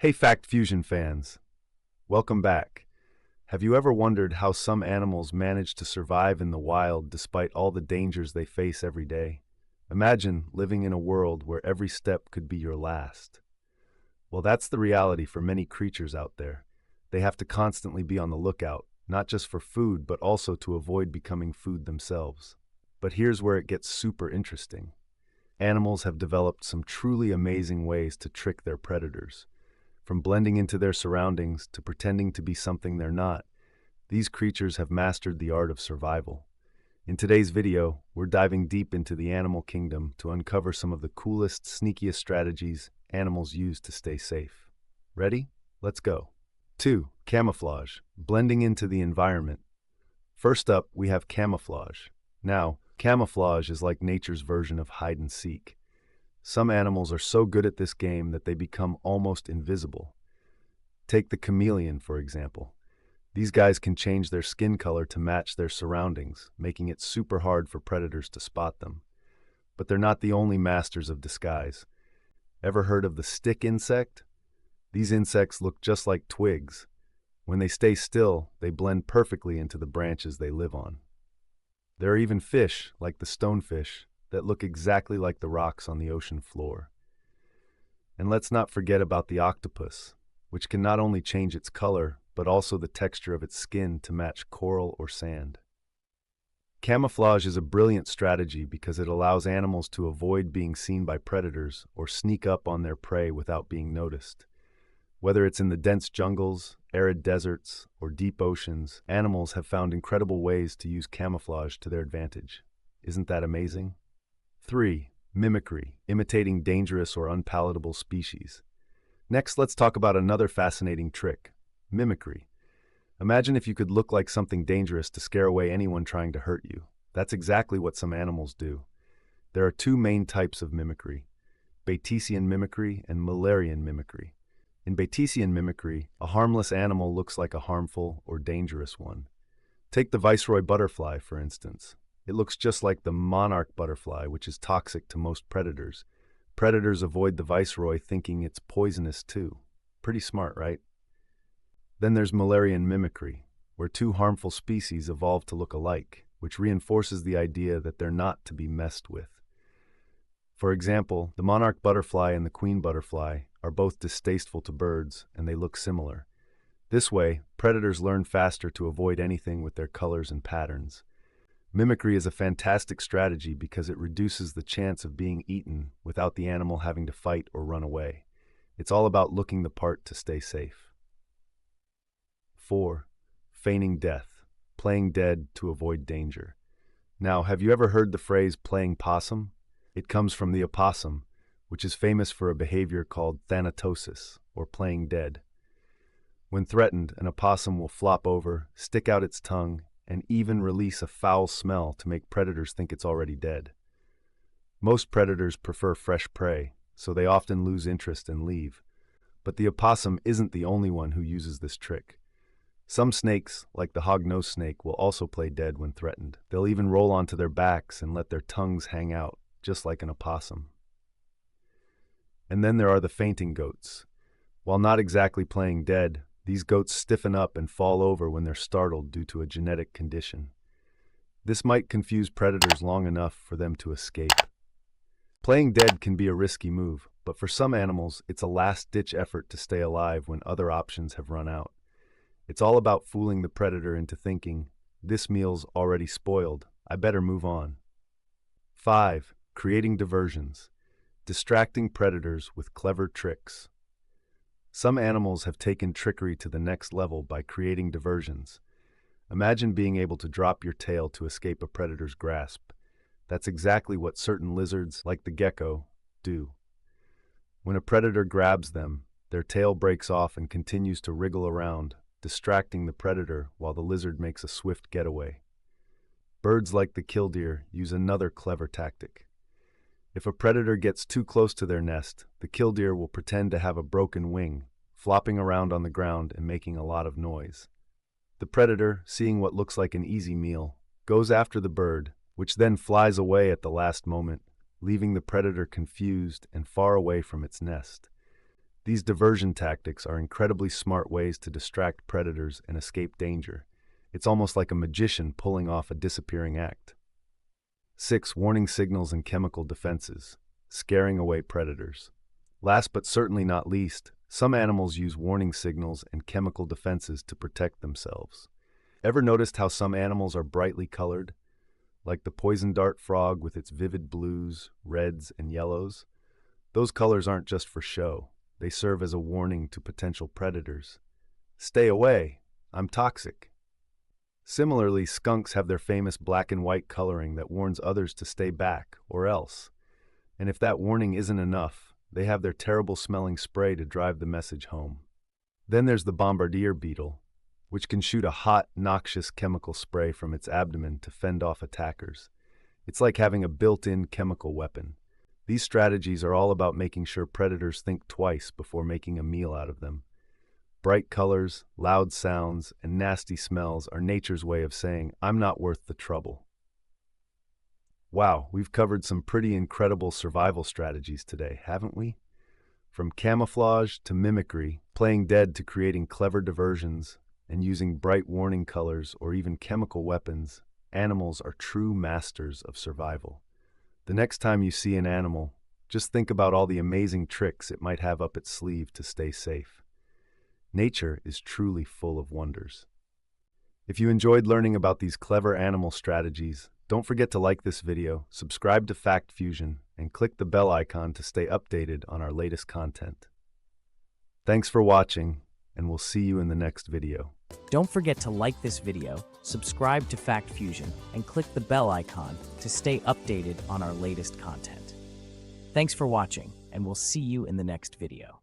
Hey Fact Fusion fans, welcome back. Have you ever wondered how some animals manage to survive in the wild despite all the dangers they face every day? Imagine living in a world where every step could be your last. Well, that's the reality for many creatures out there. They have to constantly be on the lookout, not just for food, but also to avoid becoming food themselves. But here's where it gets super interesting. Animals have developed some truly amazing ways to trick their predators. From blending into their surroundings to pretending to be something they're not, these creatures have mastered the art of survival. In today's video, we're diving deep into the animal kingdom to uncover some of the coolest, sneakiest strategies animals use to stay safe. Ready? Let's go. 2. Camouflage, blending into the environment. First up, we have camouflage. Now, camouflage is like nature's version of hide and seek. Some animals are so good at this game that they become almost invisible. Take the chameleon, for example. These guys can change their skin color to match their surroundings, making it super hard for predators to spot them. But they're not the only masters of disguise. Ever heard of the stick insect? These insects look just like twigs. When they stay still, they blend perfectly into the branches they live on. There are even fish, like the stonefish, that look exactly like the rocks on the ocean floor. And let's not forget about the octopus, which can not only change its color, but also the texture of its skin to match coral or sand. Camouflage is a brilliant strategy because it allows animals to avoid being seen by predators or sneak up on their prey without being noticed. Whether it's in the dense jungles, arid deserts, or deep oceans, animals have found incredible ways to use camouflage to their advantage. Isn't that amazing? 3. Mimicry, imitating dangerous or unpalatable species. Next, let's talk about another fascinating trick, mimicry. Imagine if you could look like something dangerous to scare away anyone trying to hurt you. That's exactly what some animals do. There are two main types of mimicry, Batesian mimicry and Mullerian mimicry. In Batesian mimicry, a harmless animal looks like a harmful or dangerous one. Take the viceroy butterfly, for instance. It looks just like the monarch butterfly, which is toxic to most predators. Predators avoid the viceroy thinking it's poisonous too. Pretty smart, right? Then there's Mullerian mimicry, where two harmful species evolve to look alike, which reinforces the idea that they're not to be messed with. For example, the monarch butterfly and the queen butterfly are both distasteful to birds, and they look similar. This way, predators learn faster to avoid anything with their colors and patterns. Mimicry is a fantastic strategy because it reduces the chance of being eaten without the animal having to fight or run away. It's all about looking the part to stay safe. 4. Feigning death, playing dead to avoid danger. Now, have you ever heard the phrase playing possum? It comes from the opossum, which is famous for a behavior called thanatosis, or playing dead. When threatened, an opossum will flop over, stick out its tongue, and even release a foul smell to make predators think it's already dead. Most predators prefer fresh prey, so they often lose interest and leave. But the opossum isn't the only one who uses this trick. Some snakes, like the hognose snake, will also play dead when threatened. They'll even roll onto their backs and let their tongues hang out, just like an opossum. And then there are the fainting goats. While not exactly playing dead, these goats stiffen up and fall over when they're startled due to a genetic condition. This might confuse predators long enough for them to escape. Playing dead can be a risky move, but for some animals, it's a last-ditch effort to stay alive when other options have run out. It's all about fooling the predator into thinking, this meal's already spoiled, I better move on. 5. Creating diversions, distracting predators with clever tricks. Some animals have taken trickery to the next level by creating diversions. Imagine being able to drop your tail to escape a predator's grasp. That's exactly what certain lizards, like the gecko, do. When a predator grabs them, their tail breaks off and continues to wriggle around, distracting the predator while the lizard makes a swift getaway. Birds like the killdeer use another clever tactic. If a predator gets too close to their nest, the killdeer will pretend to have a broken wing, flopping around on the ground and making a lot of noise. The predator, seeing what looks like an easy meal, goes after the bird, which then flies away at the last moment, leaving the predator confused and far away from its nest. These diversion tactics are incredibly smart ways to distract predators and escape danger. It's almost like a magician pulling off a disappearing act. 6. Warning signals and chemical defenses, scaring away predators. Last but certainly not least, some animals use warning signals and chemical defenses to protect themselves. Ever noticed how some animals are brightly colored? Like the poison dart frog with its vivid blues, reds, and yellows? Those colors aren't just for show. They serve as a warning to potential predators. Stay away, I'm toxic. Similarly, skunks have their famous black and white coloring that warns others to stay back, or else. And if that warning isn't enough, they have their terrible smelling spray to drive the message home. Then there's the bombardier beetle, which can shoot a hot, noxious chemical spray from its abdomen to fend off attackers. It's like having a built-in chemical weapon. These strategies are all about making sure predators think twice before making a meal out of them. Bright colors, loud sounds, and nasty smells are nature's way of saying, I'm not worth the trouble. Wow, we've covered some pretty incredible survival strategies today, haven't we? From camouflage to mimicry, playing dead to creating clever diversions, and using bright warning colors or even chemical weapons, animals are true masters of survival. The next time you see an animal, just think about all the amazing tricks it might have up its sleeve to stay safe. Nature is truly full of wonders. If you enjoyed learning about these clever animal strategies, don't forget to like this video, subscribe to Fact Fusion, and click the bell icon to stay updated on our latest content. Thanks for watching, and we'll see you in the next video. Don't forget to like this video, subscribe to Fact Fusion, and click the bell icon to stay updated on our latest content. Thanks for watching, and we'll see you in the next video.